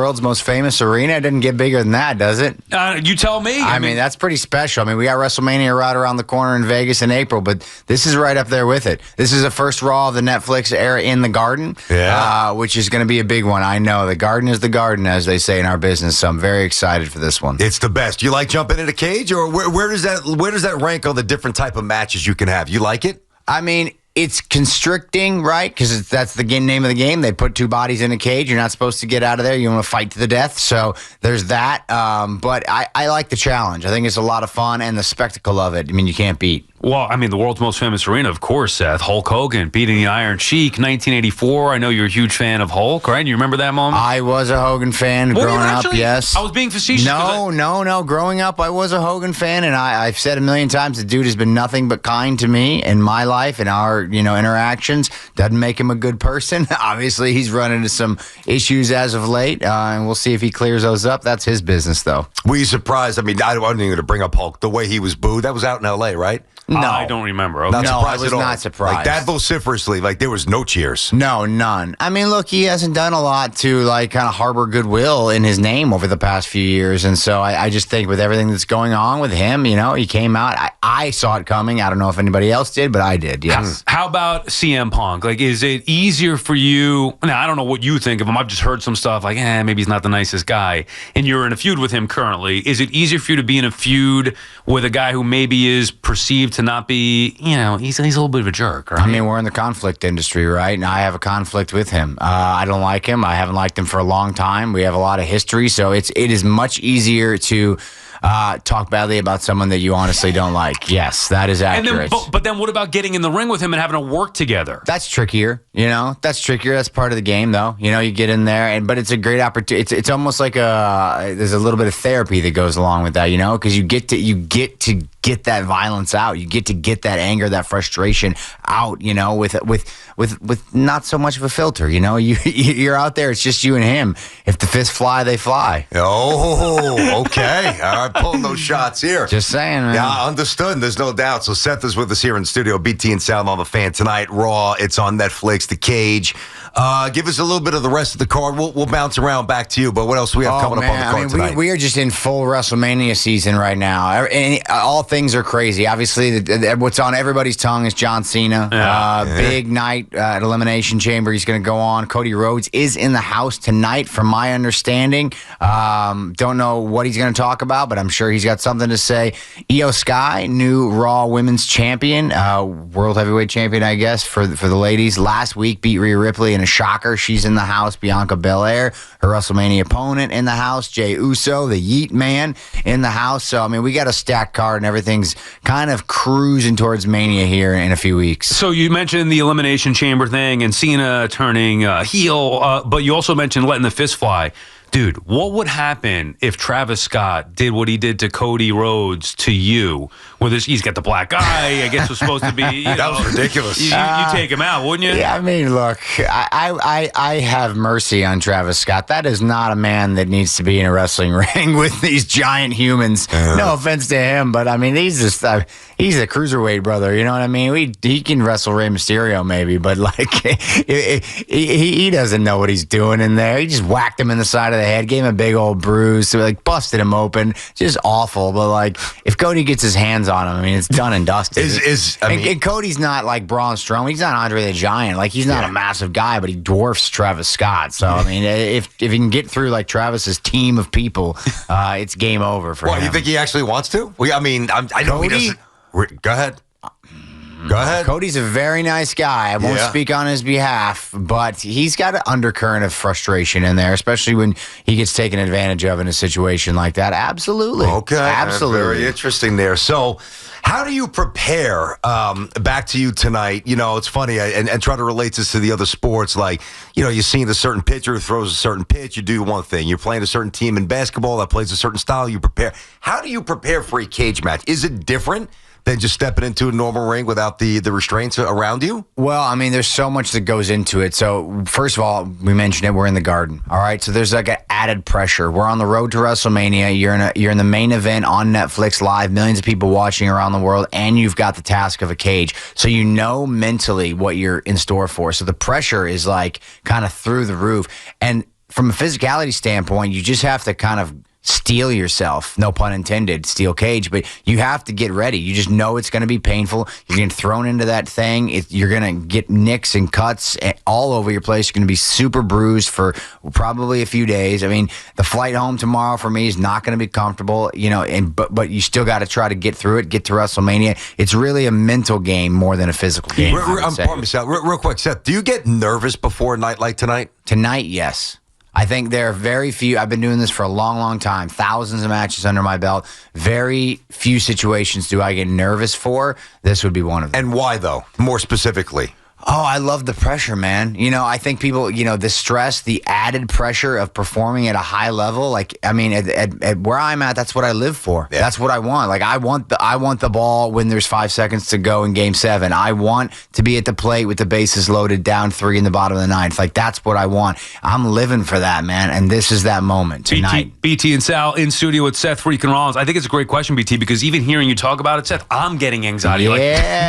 World's most famous arena. It didn't get bigger than that, does it? You tell me. I mean, that's pretty special. I mean, we got WrestleMania right around the corner in Vegas in April, but this is right up there with it. This is the first Raw of the Netflix era in the Garden, which is going to be a big one. I know. The Garden is the Garden, as they say in our business, so I'm very excited for this one. It's the best. You like jumping in a cage, or where does that rank on the different type of matches you can have? You like it? I mean, it's constricting, right? Because that's the name of the game. They put two bodies in a cage. You're not supposed to get out of there. You want to fight to the death. So there's that. But I like the challenge. I think it's a lot of fun, and the spectacle of it, I mean, you can't beat. Well, I mean, the world's most famous arena, of course, Seth. Hulk Hogan beating the Iron Sheik, 1984. I know you're a huge fan of Hulk, right? You remember that moment? I was a Hogan fan growing up, yes. I was being facetious. No. Growing up, I was a Hogan fan, and I've said a million times the dude has been nothing but kind to me in my life and our interactions. Doesn't make him a good person. Obviously, he's run into some issues as of late, and we'll see if he clears those up. That's his business, though. Were you surprised? I mean, I wasn't even going to bring up Hulk. The way he was booed, that was out in L.A., right? No, I don't remember. Okay. I was not surprised. Like that vociferously, like there was no cheers. No, none. I mean, look, he hasn't done a lot to like kind of harbor goodwill in his name over the past few years, and so I just think with everything that's going on with him, he came out. I saw it coming. I don't know if anybody else did, but I did. Yes. How about CM Punk? Like, is it easier for you? Now, I don't know what you think of him. I've just heard some stuff like, maybe he's not the nicest guy, and you're in a feud with him currently. Is it easier for you to be in a feud with a guy who maybe is perceived to not be? He's a little bit of a jerk, right? I mean, we're in the conflict industry, right? And I have a conflict with him. I don't like him. I haven't liked him for a long time. We have a lot of history, so it is much easier to talk badly about someone that you honestly don't like. Yes, that is accurate. But then what about getting in the ring with him and having to work together? That's trickier, That's trickier. That's part of the game, though. You get in there, but it's a great opportunity. It's almost like there's a little bit of therapy that goes along with that, because you get to get that violence out. You get to get that anger, that frustration out, with not so much of a filter, You're out there, it's just you and him. If the fists fly, they fly. Oh, okay. All right, pulling those shots here. Just saying, man. Yeah, understood. There's no doubt. So Seth is with us here in the studio. BT and Sal on the Fan tonight. Raw. It's on Netflix. The Cage. Give us a little bit of the rest of the card. We'll bounce around back to you. But what else do we have coming up on the card tonight? We are just in full WrestleMania season right now. All things are crazy. Obviously, what's on everybody's tongue is John Cena. Big night at Elimination Chamber. He's going to go on. Cody Rhodes is in the house tonight, from my understanding. Don't know what he's going to talk about, but I'm sure he's got something to say. Io Sky, new Raw Women's Champion, World Heavyweight Champion, I guess, for the ladies. Last week, beat Rhea Ripley in a shocker. She's in the house. Bianca Belair, her WrestleMania opponent, in the house. Jey Uso, the Yeet Man, in the house. So, I mean, we got a stacked card, and everything's kind of cruising towards Mania here in a few weeks. So you mentioned the Elimination Chamber thing and Cena turning heel, but you also mentioned letting the fist fly. Dude, what would happen if Travis Scott did what he did to Cody Rhodes to you? He's got the black eye. I guess it was supposed to be. That was ridiculous. You take him out, wouldn't you? Yeah, I mean, look, I have mercy on Travis Scott. That is not a man that needs to be in a wrestling ring with these giant humans. No offense to him, but I mean, he's just he's a cruiserweight brother. You know what I mean? He can wrestle Rey Mysterio maybe, but like he doesn't know what he's doing in there. He just whacked him in the side of the head, gave him a big old bruise, so like busted him open. Just awful. But like, if Cody gets his hands on him, I mean, it's done and dusted. And Cody's not like Braun Strowman. He's not Andre the Giant. Like, he's not a massive guy, but he dwarfs Travis Scott. So I mean, if he can get through like Travis's team of people, it's game over for him. Well, you think he actually wants to? Well, I mean, I know Cody? he doesn't. Go ahead. Go ahead. Cody's a very nice guy. I won't speak on his behalf, but he's got an undercurrent of frustration in there, especially when he gets taken advantage of in a situation like that. Absolutely. Okay. Absolutely. Very interesting there. So, how do you prepare back to you tonight? It's funny, and try to relate this to the other sports. Like, you're seeing a certain pitcher who throws a certain pitch. You do one thing. You're playing a certain team in basketball that plays a certain style. You prepare. How do you prepare for a cage match? Is it different than just stepping into a normal ring without the restraints around you? Well, I mean, there's so much that goes into it. So, first of all, we mentioned it, we're in the Garden. All right, so there's like an added pressure. We're on the road to WrestleMania. You're in the main event on Netflix live, millions of people watching around the world, and you've got the task of a cage. So you know mentally what you're in store for. So the pressure is like kind of through the roof. And from a physicality standpoint, you just have to kind of steel yourself, no pun intended, steel cage, but you have to get ready. You just know it's going to be painful. You're getting thrown into that thing. You're going to get nicks and cuts all over your place. You're going to be super bruised for probably a few days. I mean, the flight home tomorrow for me is not going to be comfortable, but you still got to try to get through it, get to WrestleMania. It's really a mental game more than a physical game. Pardon me, Sal. Real quick, Seth, do you get nervous before a night like tonight? Tonight, yes. I think there are very few. I've been doing this for a long, long time. Thousands of matches under my belt. Very few situations do I get nervous for. This would be one of them. And why, though? More specifically. Oh, I love the pressure, man. I think people, the stress, the added pressure of performing at a high level. Like, I mean, at where I'm at, that's what I live for. Yeah. That's what I want. Like, I want the ball when there's 5 seconds to go in Game 7. I want to be at the plate with the bases loaded, down 3 in the bottom of the ninth. Like, that's what I want. I'm living for that, man. And this is that moment tonight. BT and Sal in studio with Seth Freakin Rollins. I think it's a great question, BT, because even hearing you talk about it, Seth, I'm getting anxiety. Yeah. Like,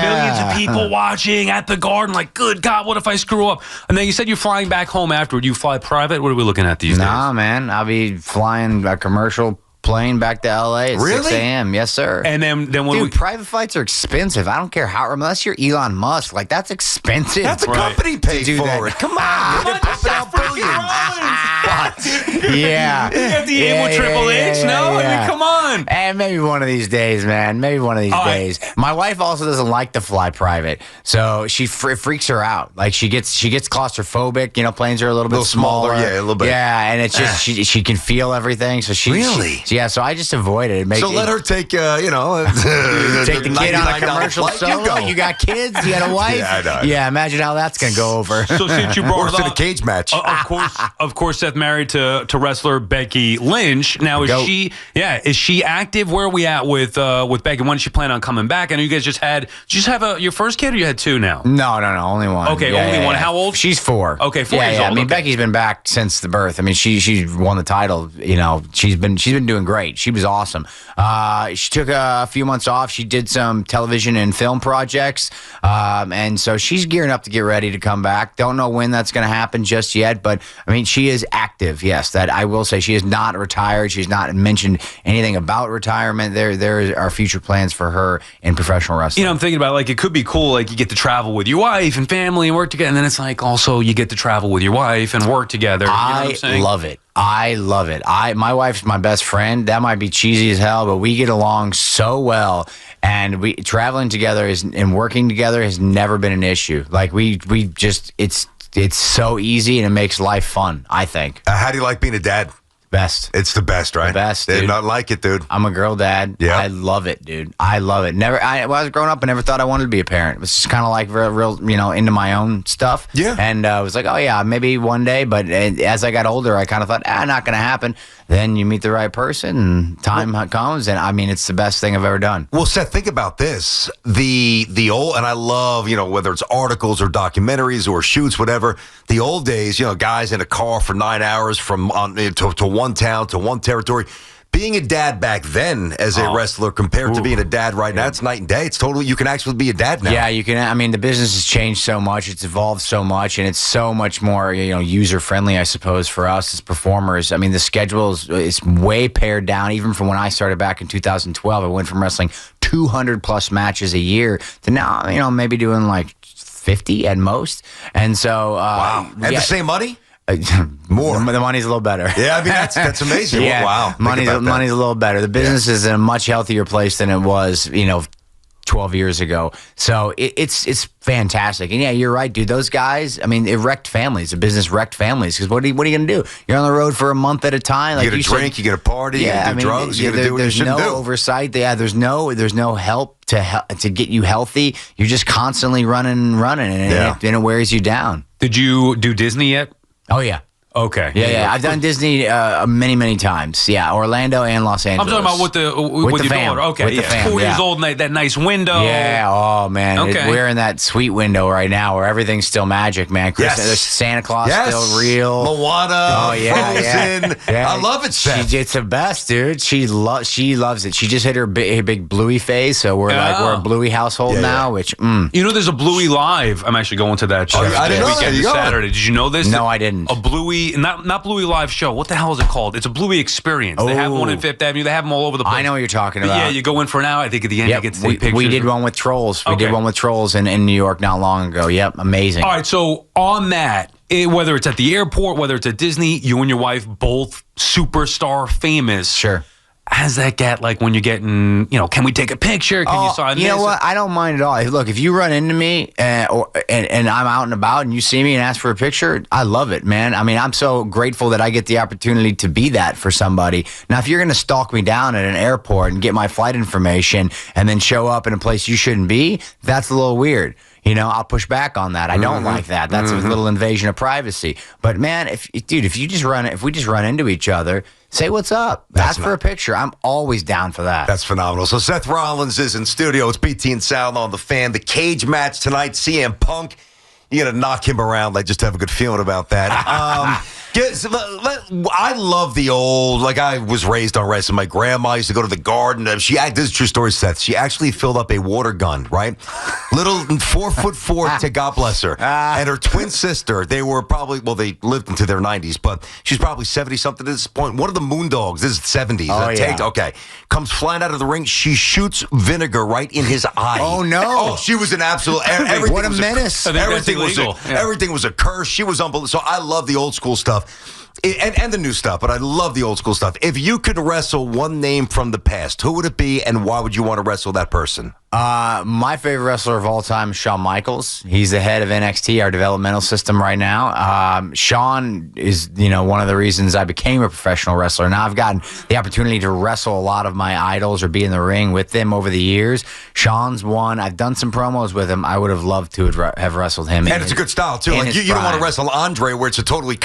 millions of people watching at the Garden. Like, good God, what if I screw up? And then you said you're flying back home afterward. You fly private? What are we looking at these days? Nah, man. I'll be flying a commercial plane back to LA at 6 a.m. Yes, sir. And then when private flights are expensive. I don't care how, unless you're Elon Musk. Like, that's expensive. That's a company paid for it. Come on. Come on, Seth Freakin Rollins. Yeah. You have the aim with Triple H, no? I mean, come on. And maybe one of these days, man. Maybe one of these days. My wife also doesn't like to fly private, so she freaks her out. Like, she gets claustrophobic. Planes are a little bit smaller. Yeah, a little bit. Yeah, and it's just she can feel everything. So really. Yeah, so I just avoid it. Let her take, take the kid on a commercial solo. You got kids? You got a wife? Yeah, I know. Yeah, imagine how that's going to go over. So since you brought it in up, a cage match. Of course, Seth married to wrestler Becky Lynch. Now, is she active? Where are we at with Becky? When does she plan on coming back? I know you guys just have your first kid, or you had 2 now? No, only one. Okay, only one. How old? She's 4. Okay, 4 years old. I mean, Becky's been back since the birth. I mean, she won the title. She's been doing great. She was awesome. She took a few months off. She did some television and film projects, and so she's gearing up to get ready to come back. Don't know when that's going to happen just yet, but I mean, she is active. Yes, that I will say. She is not retired. She's not mentioned anything about retirement. There are future plans for her in professional wrestling. I'm thinking about, like, it could be cool. Like, you get to travel with your wife and family and work together, and then it's like also you get to travel with your wife and work together. You know what I'm saying? Love it. I love it. My wife's my best friend. That might be cheesy as hell, but we get along so well. And traveling together and working together has never been an issue. Like, we just it's so easy, and it makes life fun, I think. How do you like being a dad? Best. It's the best, right? The best, dude. There's nothing like it, dude. I'm a girl dad. Yeah. I love it, dude. I love it. When I was growing up, I never thought I wanted to be a parent. It was just kind of like real, into my own stuff. Yeah. And I was like, oh, yeah, maybe one day. But as I got older, I kind of thought, not going to happen. Then you meet the right person, and time comes. And, I mean, it's the best thing I've ever done. Well, Seth, think about this. The old, and I love, whether it's articles or documentaries or shoots, whatever, the old days, guys in a car for 9 hours to one town to one territory. Being a dad back then as a wrestler compared to being a dad right now, it's night and day. It's totally, you can actually be a dad now. Yeah, you can. I mean, the business has changed so much. It's evolved so much, and it's so much more, user-friendly, I suppose, for us as performers. I mean, the schedule is way pared down, even from when I started back in 2012. I went from wrestling 200-plus matches a year to now, maybe doing like 50 at most. And so... wow. And the same money? More. The money's a little better. Yeah, I mean, that's amazing. Yeah, wow. Money's a little better. The business is in a much healthier place than it was, 12 years ago. So it's fantastic. And yeah, you're right, dude. Those guys, I mean, it wrecked families. The business wrecked families. Because what are you going to do? You're on the road for a month at a time. Like, you get a drink, you get a party, you get drugs, you get to do what you shouldn't do. There's no oversight. Yeah, there's no help to get you healthy. You're just constantly running, and it wears you down. Did you do Disney yet? Oh, yeah. Okay. Yeah. I've done Disney many, many times. Yeah, Orlando and Los Angeles. I'm talking about with your fam. daughter. Okay, with the fam, 4 years old, and that nice window. Yeah. Oh man, okay. We're in that sweet window right now where everything's still magic, man. Santa Claus still real. Moana. Oh yeah, Frozen. Yeah. I love it, Seth. It's the best, dude. She loves it. She just hit her big Bluey phase, so we're a Bluey household now. Which there's a Bluey live. I'm actually going to that show. I didn't know that. Saturday. Did you know this? No, I didn't. A Bluey Bluey, not Bluey Live Show. What the hell is it called? It's a Bluey Experience. They have one in Fifth Avenue. They have them all over the place. I know what you're talking But about. yeah, you go in for an hour. I think at the end you get to take pictures. We did one with Trolls. We did one with Trolls in New York not long ago. Yep, amazing. All right, so on that, whether it's at the airport, whether it's at Disney, you and your wife both superstar famous. Sure. How does that get, like, when you're getting, can we take a picture? Can you sign this? You know what? I don't mind at all. Look, if you run into me and I'm out and about and you see me and ask for a picture, I love it, man. I mean, I'm so grateful that I get the opportunity to be that for somebody. Now, if you're going to stalk me down at an airport and get my flight information and then show up in a place you shouldn't be, that's a little weird. I'll push back on that. I don't like that. That's a little invasion of privacy. But man, if we just run into each other, say what's up. Ask for a picture. I'm always down for that. That's phenomenal. So Seth Rollins is in studio. It's BT and Sal on the Fan. The cage match tonight. CM Punk. You got to knock him around. I just have a good feeling about that. I love the old, like I was raised on wrestling. My grandma used to go to the Garden. This is a true story, Seth. She actually filled up a water gun, right? Little 4'4" to God bless her. And her twin sister, they were probably, they lived into their 90s, but she's probably 70-something at this point. One of the Moondogs, this is 70s. Oh, yeah. Okay. Comes flying out of the ring. She shoots vinegar right in his eye. Oh, no. Oh, she was an absolute, everything. What a menace. Everything was a curse. She was unbelievable. So I love the old school stuff and the new stuff, but I love the old school stuff. If you could wrestle one name from the past, who would it be and why would you want to wrestle that person? My favorite wrestler of all time is Shawn Michaels. He's the head of NXT, our developmental system right now. Shawn is, one of the reasons I became a professional wrestler. Now I've gotten the opportunity to wrestle a lot of my idols or be in the ring with them over the years. Shawn's one. I've done some promos with him. I would have loved to have wrestled him. And it's a good style, too. Like you don't want to wrestle Andre where it's a totally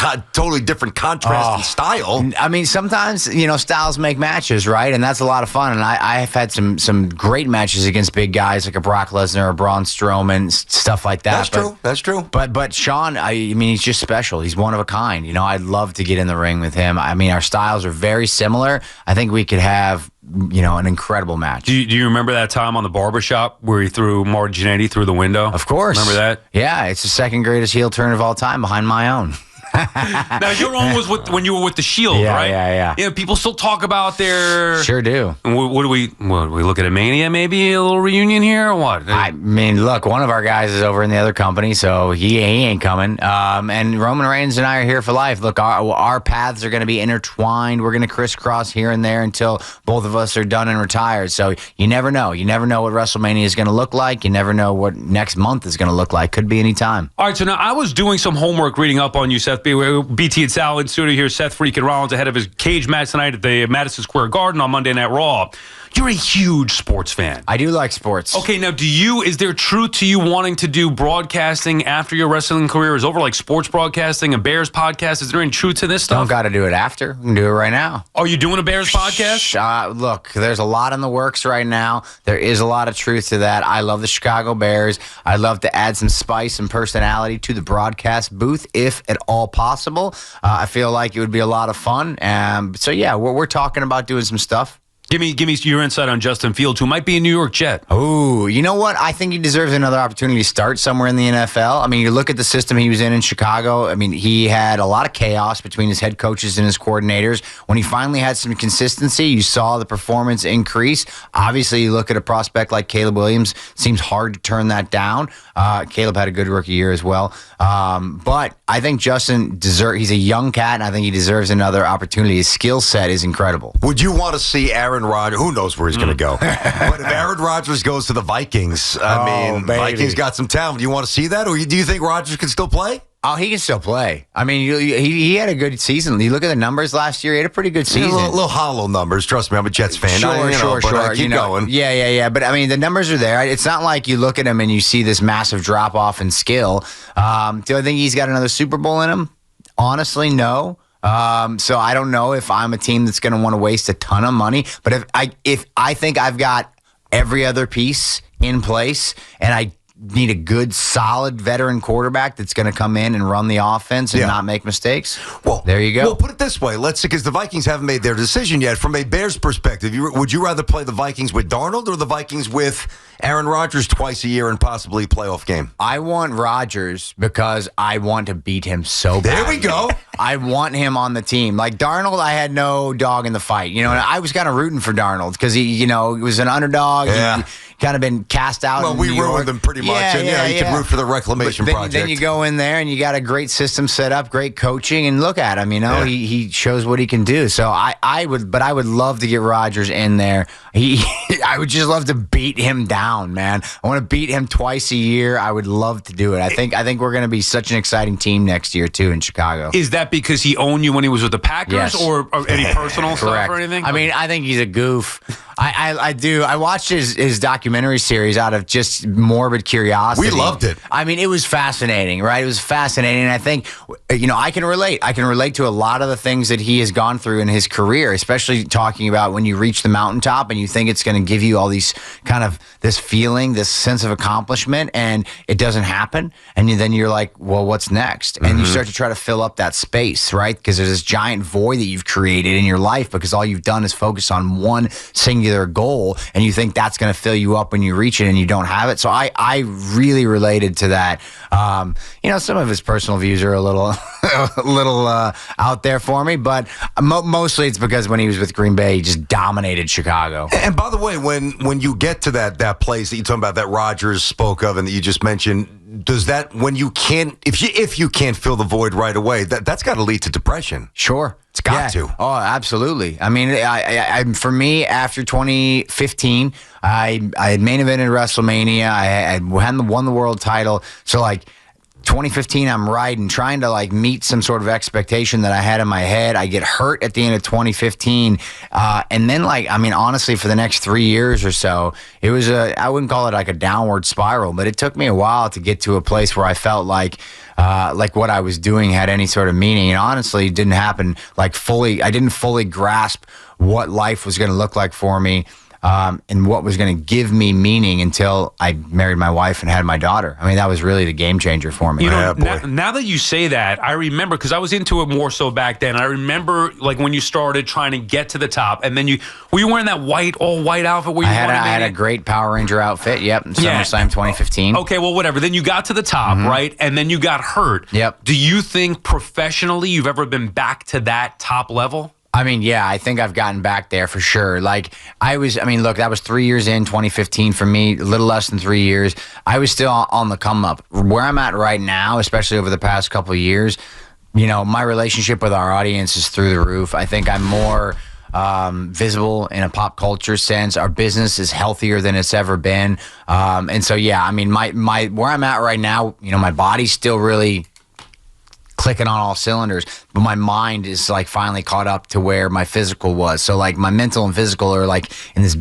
different contrast in style. I mean, sometimes, styles make matches, right? And that's a lot of fun. And I have had some great matches against big guys like a Brock Lesnar or Braun Strowman, stuff like that. That's true. But Shawn, I mean, he's just special. He's one of a kind. I'd love to get in the ring with him. I mean, our styles are very similar. I think we could have, an incredible match. Do you remember that time on the barbershop where he threw Marty Jannetty through the window? Of course. Remember that? Yeah, it's the second greatest heel turn of all time behind my own. Now, your own was when you were with the Shield, right? Yeah. People still talk about their... Sure do. What do we look at a Mania, maybe a little reunion here, or what? I mean, look, one of our guys is over in the other company, so he ain't coming. And Roman Reigns and I are here for life. Look, our paths are going to be intertwined. We're going to crisscross here and there until both of us are done and retired. So you never know. You never know what WrestleMania is going to look like. You never know what next month is going to look like. Could be any time. All right, so now I was doing some homework reading up on you, Seth. BT and Sal in studio here. Seth Freakin Rollins ahead of his cage match tonight at the Madison Square Garden on Monday Night Raw. You're a huge sports fan. I do like sports. Okay, now is there truth to you wanting to do broadcasting after your wrestling career is over, like sports broadcasting, a Bears podcast? Is there any truth to this stuff? Don't got to do it after. We can do it right now. Are you doing a Bears podcast? Look, there's a lot in the works right now. There is a lot of truth to that. I love the Chicago Bears. I love to add some spice and personality to the broadcast booth, if at all possible. I feel like it would be a lot of fun. So yeah, we're talking about doing some stuff. Give me your insight on Justin Fields, who might be a New York Jet. Oh, you know what? I think he deserves another opportunity to start somewhere in the NFL. I mean, you look at the system he was in Chicago. I mean, he had a lot of chaos between his head coaches and his coordinators. When he finally had some consistency, you saw the performance increase. Obviously, you look at a prospect like Caleb Williams. Seems hard to turn that down. Caleb had a good rookie year as well. But I think Justin he's a young cat, and I think he deserves another opportunity. His skill set is incredible. Would you want to see Aaron Rodgers? Who knows where he's going to go? But if Aaron Rodgers goes to the Vikings, Vikings got some talent. Do you want to see that? Or do you think Rodgers can still play? Oh, he can still play. I mean, he had a good season. You look at the numbers last year; he had a pretty good season. Yeah, little hollow numbers. Trust me, I'm a Jets fan. Sure. Keep going. Yeah. But I mean, the numbers are there. It's not like you look at him and you see this massive drop off in skill. Do I think he's got another Super Bowl in him? Honestly, no. So I don't know if I'm a team that's going to want to waste a ton of money. But if I think I've got every other piece in place, and I need a good, solid veteran quarterback that's going to come in and run the offense and not make mistakes. Well, there you go. Well, put it this way. Let's see, because the Vikings haven't made their decision yet. From a Bears perspective, would you rather play the Vikings with Darnold or the Vikings with Aaron Rodgers twice a year and possibly a playoff game? I want Rodgers because I want to beat him so bad. There we go. I want him on the team. Like Darnold, I had no dog in the fight. You know, and I was kind of rooting for Darnold because he was an underdog. Yeah. He kind of been cast out. Well, we ruined them pretty much. You can root for the reclamation project. Then you go in there and you got a great system set up, great coaching, and look at him. You know, he shows what he can do. So I would love to get Rodgers in there. I would just love to beat him down, man. I want to beat him twice a year. I would love to do it. I think we're going to be such an exciting team next year too in Chicago. Is that because he owned you when he was with the Packers, Yes. or any personal stuff Correct. or anything? I mean, I think he's a goof. I do. I watched his documentary series out of just morbid curiosity. We loved it. I mean, it was fascinating, right? It was fascinating. And I think, I can relate. I can relate to a lot of the things that he has gone through in his career, especially talking about when you reach the mountaintop and you think it's going to give you all these kind of this feeling, this sense of accomplishment, and it doesn't happen. And then you're like, well, what's next? And you start to try to fill up that space, right? Because there's this giant void that you've created in your life because all you've done is focus on one singular goal, and you think that's going to fill you up when you reach it, and you don't have it. So I really related to that. Some of his personal views are a little out there for me, but mostly it's because when he was with Green Bay, he just dominated Chicago. And by the way, when you get to that place that you're talking about, that Rodgers spoke of and that you just mentioned, does that, when you can't, if you can't fill the void right away, that's got to lead to depression? Sure. It's got to. Oh, absolutely. I mean, I for me, after 2015, I had main evented WrestleMania. I won the world title. So, 2015, I'm riding, trying to meet some sort of expectation that I had in my head. I get hurt at the end of 2015. And then honestly, for the next 3 years or so, it was I wouldn't call it a downward spiral, but it took me a while to get to a place where I felt like what I was doing had any sort of meaning. And honestly, it didn't happen fully. I didn't fully grasp what life was going to look like for me. And what was going to give me meaning until I married my wife and had my daughter. I mean, that was really the game changer for me. Now that you say that, I remember, because I was into it more so back then. I remember when you started trying to get to the top, and then were you wearing that all white outfit where you I had a great Power Ranger outfit. Yep, SummerSlam 2015. Okay, well, whatever. Then you got to the top, right? And then you got hurt. Yep. Do you think professionally you've ever been back to that top level? I mean, yeah, I think I've gotten back there for sure. Look, that was 3 years in, 2015 for me, a little less than 3 years. I was still on the come up. Where I'm at right now, especially over the past couple of years, my relationship with our audience is through the roof. I think I'm more visible in a pop culture sense. Our business is healthier than it's ever been. And so, yeah, I mean, my where I'm at right now, my body's still really clicking on all cylinders, but my mind is finally caught up to where my physical was. So my mental and physical are in this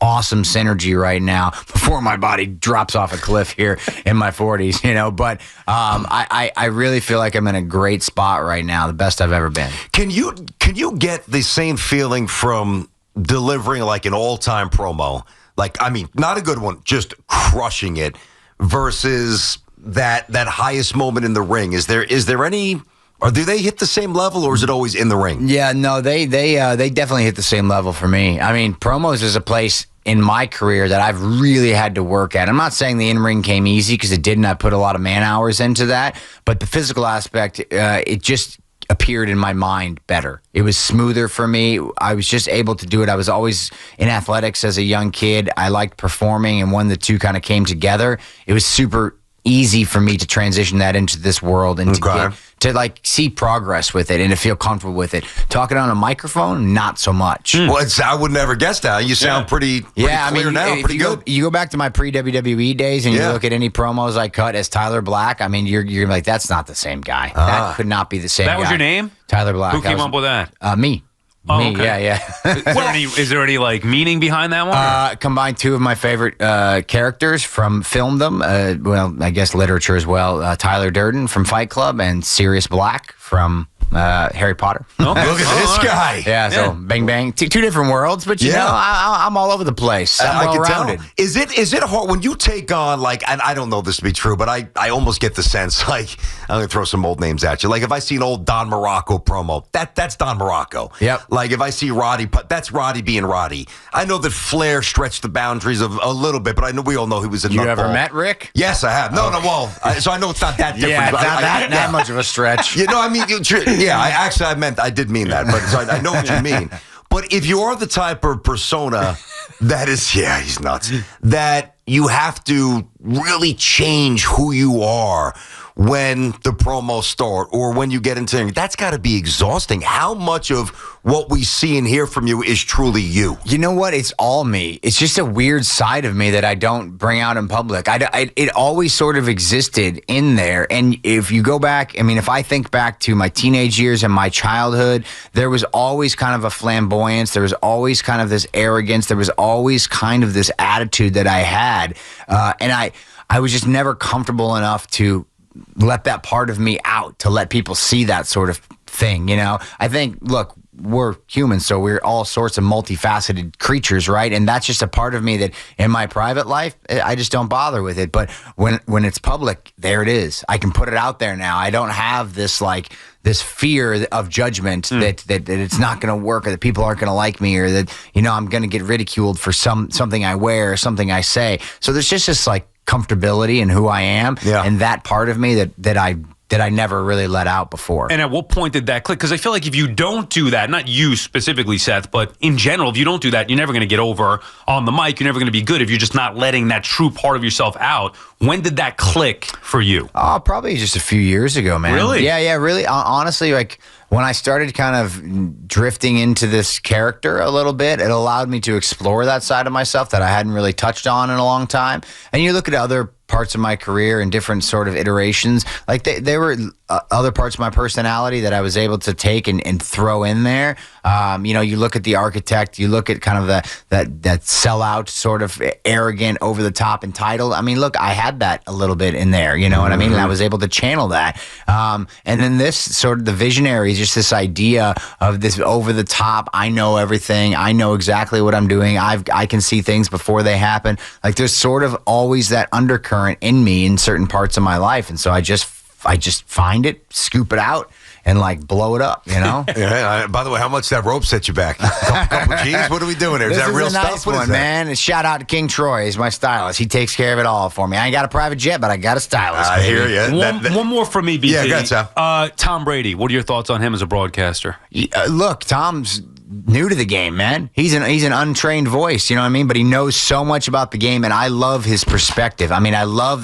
awesome synergy right now before my body drops off a cliff here in my 40s, but I really feel like I'm in a great spot right now, the best I've ever been. Can you get the same feeling from delivering an all-time promo? Not a good one, just crushing it, versus that highest moment in the ring? Is there any, or do they hit the same level, or is it always in the ring? Yeah, no, they definitely hit the same level for me. I mean, promos is a place in my career that I've really had to work at. I'm not saying the in-ring came easy, because it didn't. I put a lot of man hours into that, but the physical aspect, it just appeared in my mind better. It was smoother for me. I was just able to do it. I was always in athletics as a young kid. I liked performing, and when the two kind of came together, it was super easy for me to transition that into this world and to see progress with it and to feel comfortable with it. Talking on a microphone, not so much. Well, I would never guess that. You sound pretty clear now. Pretty good. You go back to my pre-WWE days and you look at any promos I cut as Tyler Black. I mean, you're like, that's not the same guy. That could not be the same guy. That was your name? Tyler Black. Who came up with that? Me. Oh, Me, okay. yeah. Is there any meaning behind that one? Combined two of my favorite characters from Filmdom, I guess literature as well. Tyler Durden from Fight Club and Sirius Black from Harry Potter. Okay. Look at this guy. Yeah, so bang, bang. Two different worlds, but you know, I'm all over the place. I'm well-rounded. Is it hard when you take on, like, and I don't know this to be true, but I almost get the sense, like, I'm going to throw some old names at you. Like, if I see an old Don Morocco promo, that's Don Morocco. Yep. Like, if I see Roddy, that's Roddy being Roddy. I know that Flair stretched the boundaries of a little bit, but I know we all know he was a nutball. You ever met Rick? Yes, I have. No, so I know it's not that different. Yeah, it's not that much of a stretch. You know, I mean, I did mean that, but so I know what you mean. But if you are the type of persona that is, he's nuts, that you have to really change who you are when the promos start or when you get into it, that's got to be exhausting. How much of what we see and hear from you is truly you? You know what? It's all me. It's just a weird side of me that I don't bring out in public. It always sort of existed in there. And if you go back, I mean, if I think back to my teenage years and my childhood, there was always kind of a flamboyance. There was always kind of this arrogance. There was always kind of this attitude that I had. And I was just never comfortable enough to let that part of me out, to let people see that sort of thing, you know? I think, look, we're humans, so we're all sorts of multifaceted creatures, right? And that's just a part of me that in my private life, I just don't bother with it. But when it's public, there it is. I can put it out there now. I don't have this fear of judgment that it's not going to work, or that people aren't going to like me, or that, you know, I'm going to get ridiculed for something I wear or something I say. So there's just this like comfortability in who I am, and that part of me that I never really let out before. And at what point did that click? Because I feel like if you don't do that, not you specifically, Seth, but in general, if you don't do that, you're never going to get over on the mic. You're never going to be good if you're just not letting that true part of yourself out. When did that click for you? Oh, probably just a few years ago, man. Really? Yeah, really. Honestly, like when I started kind of drifting into this character a little bit, it allowed me to explore that side of myself that I hadn't really touched on in a long time. And you look at other parts of my career and different sort of iterations, like they were other parts of my personality that I was able to take and throw in there. You know, you look at the architect, you look at kind of that sellout, sort of arrogant, over the top entitled. I mean, look, I had that a little bit in there, you know what I mean? And I was able to channel that. And then this sort of the visionary is just this idea of this over the top. I know everything. I know exactly what I'm doing. I can see things before they happen. Like there's sort of always that undercurrent in me in certain parts of my life. And so I just find it, scoop it out, and like blow it up, you know? By the way, how much that rope set you back? Couple G's? What are we doing here? Is this that real a stuff? nice one, man. And shout out to King Troy. He's my stylist. He takes care of it all for me. I ain't got a private jet, but I got a stylist. I hear you. One more for me, BT. Yeah, go ahead, Sal. Tom Brady. What are your thoughts on him as a broadcaster? Look, Tom's new to the game, man. He's an untrained voice, you know what I mean? But he knows so much about the game, and I love his perspective. I mean, I love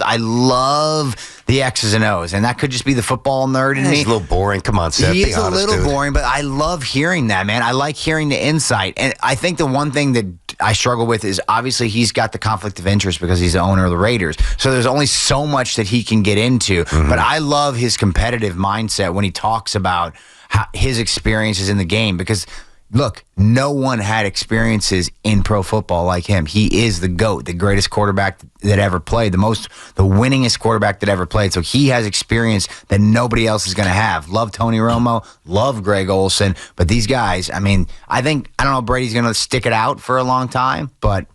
the X's and O's, and that could just be the football nerd in me. He's a little boring. Come on, Seth. He is honest, a little dude. boring, but I love hearing that, man. I like hearing the insight. And I think the one thing that I struggle with is obviously he's got the conflict of interest because he's the owner of the Raiders. So there's only so much that he can get into. But I love his competitive mindset when he talks about his experiences in the game, because look, no one had experiences in pro football like him. He is the GOAT, the greatest quarterback that ever played, the winningest quarterback that ever played. So he has experience that nobody else is going to have. Love Tony Romo, love Greg Olsen, but these guys, I mean, I don't know if Brady's going to stick it out for a long time, but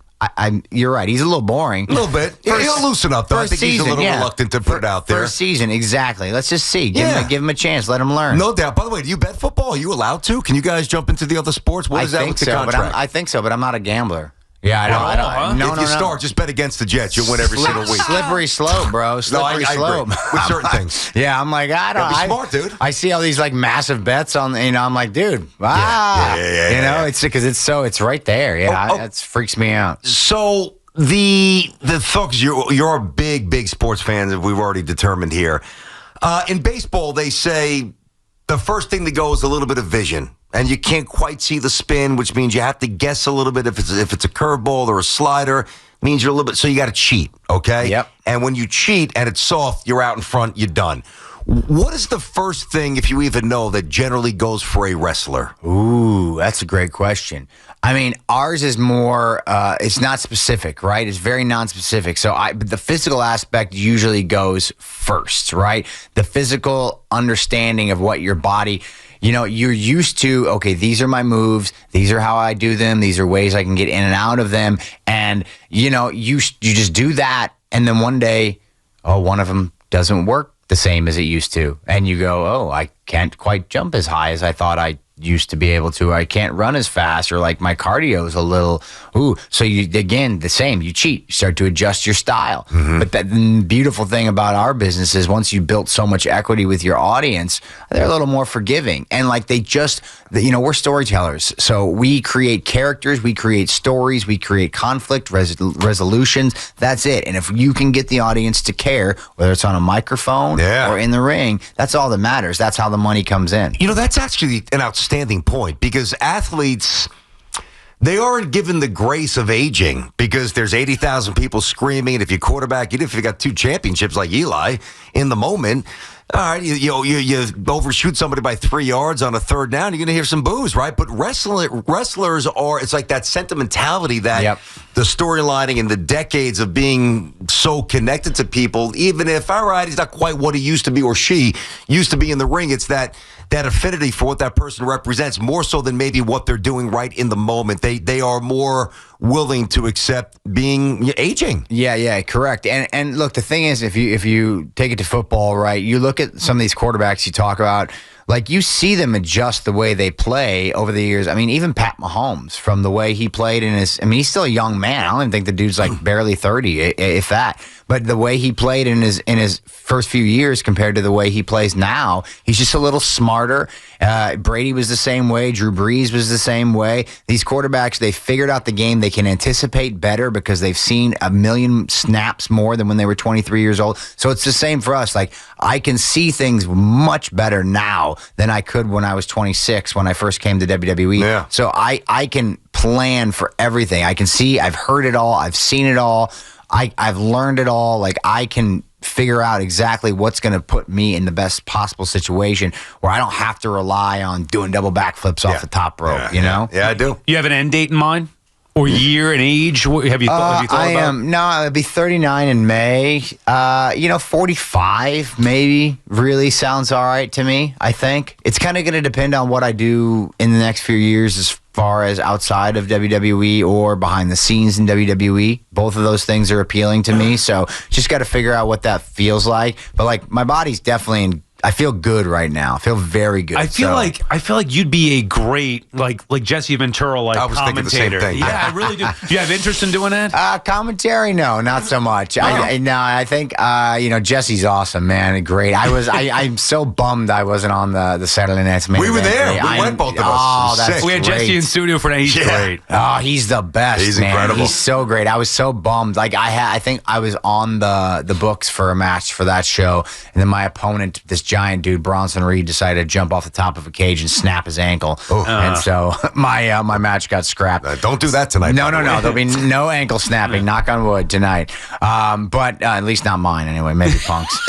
you're right. He's a little boring. A little bit. He'll loosen up, though. I think he's a little reluctant to put it out there. First season, exactly. Let's just see. Give him a chance. Let him learn. No doubt. By the way, do you bet football? Are you allowed to? Can you guys jump into the other sports? What is that with the contract? I think so, but I'm not a gambler. Yeah, I don't. If you start, just bet against the Jets. You'll win every single week. Slippery slope, bro. Slippery slope. Agree. With certain things. Yeah, I'm like, I don't. Be smart, dude. I see all these like massive bets on, you know. I'm like, dude, you know, it's because it's right there. Yeah, that freaks me out. So the folks, you're a big sports fan, as we've already determined here. In baseball, they say the first thing to go is a little bit of vision. And you can't quite see the spin, which means you have to guess a little bit if it's a curveball or a slider. Means you're a little bit, so you got to cheat, okay? Yep. And when you cheat and it's soft, you're out in front, you're done. What is the first thing, if you even know, that generally goes for a wrestler? Ooh. Ooh, that's a great question. I mean, ours is more, it's not specific, right? It's very non-specific. So but the physical aspect usually goes first, right? The physical understanding of what your body, you're used to, okay, these are my moves. These are how I do them. These are ways I can get in and out of them. And, you just do that. And then one day, one of them doesn't work the same as it used to. And you go, I can't quite jump as high as I thought I used to be able to. I can't run as fast, or like my cardio is a little, so again, the same, you cheat, you start to adjust your style. But the beautiful thing about our business is once you built so much equity with your audience, they're a little more forgiving. And like we're storytellers. So we create characters, we create stories, we create conflict resolutions. That's it. And if you can get the audience to care, whether it's on a microphone or in the ring, that's all that matters. That's how the money comes in. That's actually an outstanding point, because athletes, they aren't given the grace of aging, because there's 80,000 people screaming. And if you quarterback, even if you got 2 championships like Eli in the moment, all right, you overshoot somebody by 3 yards on a third down, you're going to hear some boos, right? But wrestlers it's like that sentimentality, that the storylining and the decades of being so connected to people, even if, all right, he's not quite what he used to be or she used to be in the ring, it's that affinity for what that person represents, more so than maybe what they're doing right in the moment. They are more willing to accept being aging. Yeah, correct. And look, the thing is, if you take it to football, right, you look at some of these quarterbacks you talk about, like you see them adjust the way they play over the years. I mean, even Pat Mahomes, from the way he played he's still a young man. I don't even think the dude's like barely 30, if that. But the way he played in his first few years compared to the way he plays now, he's just a little smarter. Brady was the same way. Drew Brees was the same way. These quarterbacks, they figured out the game. They can anticipate better because they've seen a million snaps more than when they were 23 years old. So it's the same for us. Like, I can see things much better now than I could when I was 26, when I first came to WWE. Yeah. So I can plan for everything. I can see, I've heard it all. I've seen it all. I've learned it all. Like, I can figure out exactly what's going to put me in the best possible situation where I don't have to rely on doing double backflips off the top rope, Yeah, I do. You have an end date in mind? Or year and age? Have you thought about? No, I'll be 39 in May. 45 maybe really sounds all right to me, I think. It's kind of going to depend on what I do in the next few years as far as outside of WWE or behind the scenes in WWE. Both of those things are appealing to me. So just got to figure out what that feels like. But like, my body's definitely I feel good right now. I feel very good. I feel like you'd be a great like Jesse Ventura I was commentator. Thinking the same thing. Yeah, I really do. Do you have interest in doing that? Commentary? No, not so much. No. I think Jesse's awesome, man. Great. I'm so bummed I wasn't on the Saturday Night's Main We were Event. there. We went, both of us. Oh, that's Sick. We had great. Jesse in studio for that. He's great. Oh, he's the best. He's man. incredible. He's so great. I was so bummed. Like, I think I was on the books for a match for that show, and then my opponent, this giant dude, Bronson Reed, decided to jump off the top of a cage and snap his ankle. And so my match got scrapped. Don't do that tonight. No. There'll be no ankle snapping. Knock on wood tonight. But at least not mine anyway. Maybe Punk's.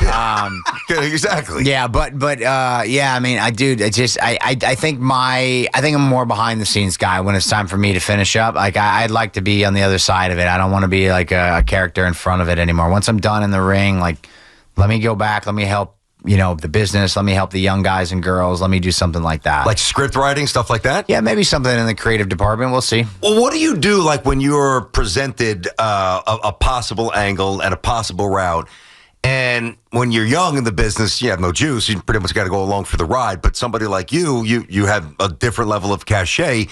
Yeah, exactly. Yeah, but I mean, I think I'm more behind the scenes guy when it's time for me to finish up. Like, I'd like to be on the other side of it. I don't want to be like a character in front of it anymore. Once I'm done in the ring, like, let me go back. Let me help, the business. Let me help the young guys and girls. Let me do something like that. Like script writing, stuff like that? Yeah, maybe something in the creative department. We'll see. Well, what do you do, like, when you're presented a possible angle and a possible route? And when you're young in the business, you have no juice. You pretty much got to go along for the ride. But somebody like you have a different level of cachet.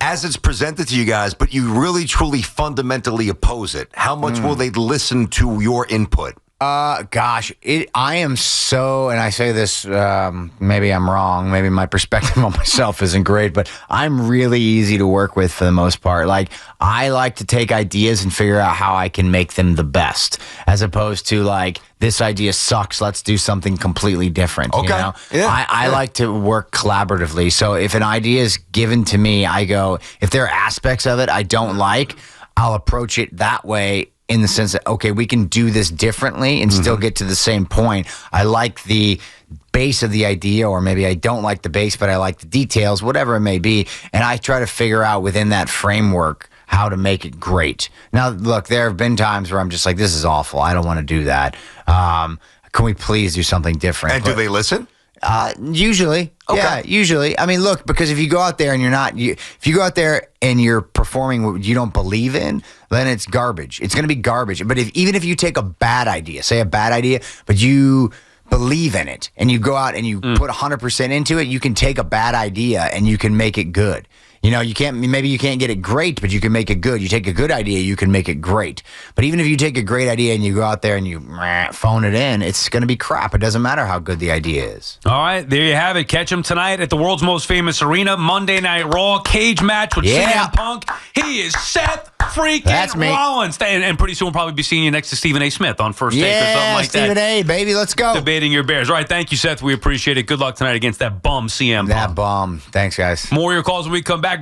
As it's presented to you guys, but you really, truly, fundamentally oppose it. How much will they listen to your input? Gosh, I am so, and I say this, maybe I'm wrong, maybe my perspective on myself isn't great, but I'm really easy to work with for the most part. Like, I like to take ideas and figure out how I can make them the best, as opposed to like, this idea sucks, let's do something completely different. Okay. Yeah. I like to work collaboratively. So if an idea is given to me, I go, if there are aspects of it I don't like, I'll approach it that way, in the sense that, okay, we can do this differently and still get to the same point. I like the base of the idea, or maybe I don't like the base, but I like the details, whatever it may be. And I try to figure out within that framework how to make it great. Now, look, there have been times where I'm just like, this is awful. I don't want to do that. Can we please do something different? And do they listen? Usually. Okay. Yeah, usually. I mean, look, because if you go out there and if you go out there and you're performing what you don't believe in, then it's garbage. It's going to be garbage. But even if you take a bad idea, say a bad idea, but you believe in it and you go out and you put 100% into it, you can take a bad idea and you can make it good. You know, maybe you can't get it great, but you can make it good. You take a good idea, you can make it great. But even if you take a great idea and you go out there and you phone it in, it's going to be crap. It doesn't matter how good the idea is. All right, there you have it. Catch him tonight at the world's most famous arena, Monday Night Raw, cage match with CM Punk. He is Seth Freakin Rollins. And pretty soon we'll probably be seeing you next to Stephen A. Smith on First Take or something like Stephen that. A., baby, let's go. Debating your Bears. All right, thank you, Seth. We appreciate it. Good luck tonight against that bum CM Punk. That bum. Thanks, guys. More of your calls when we come back.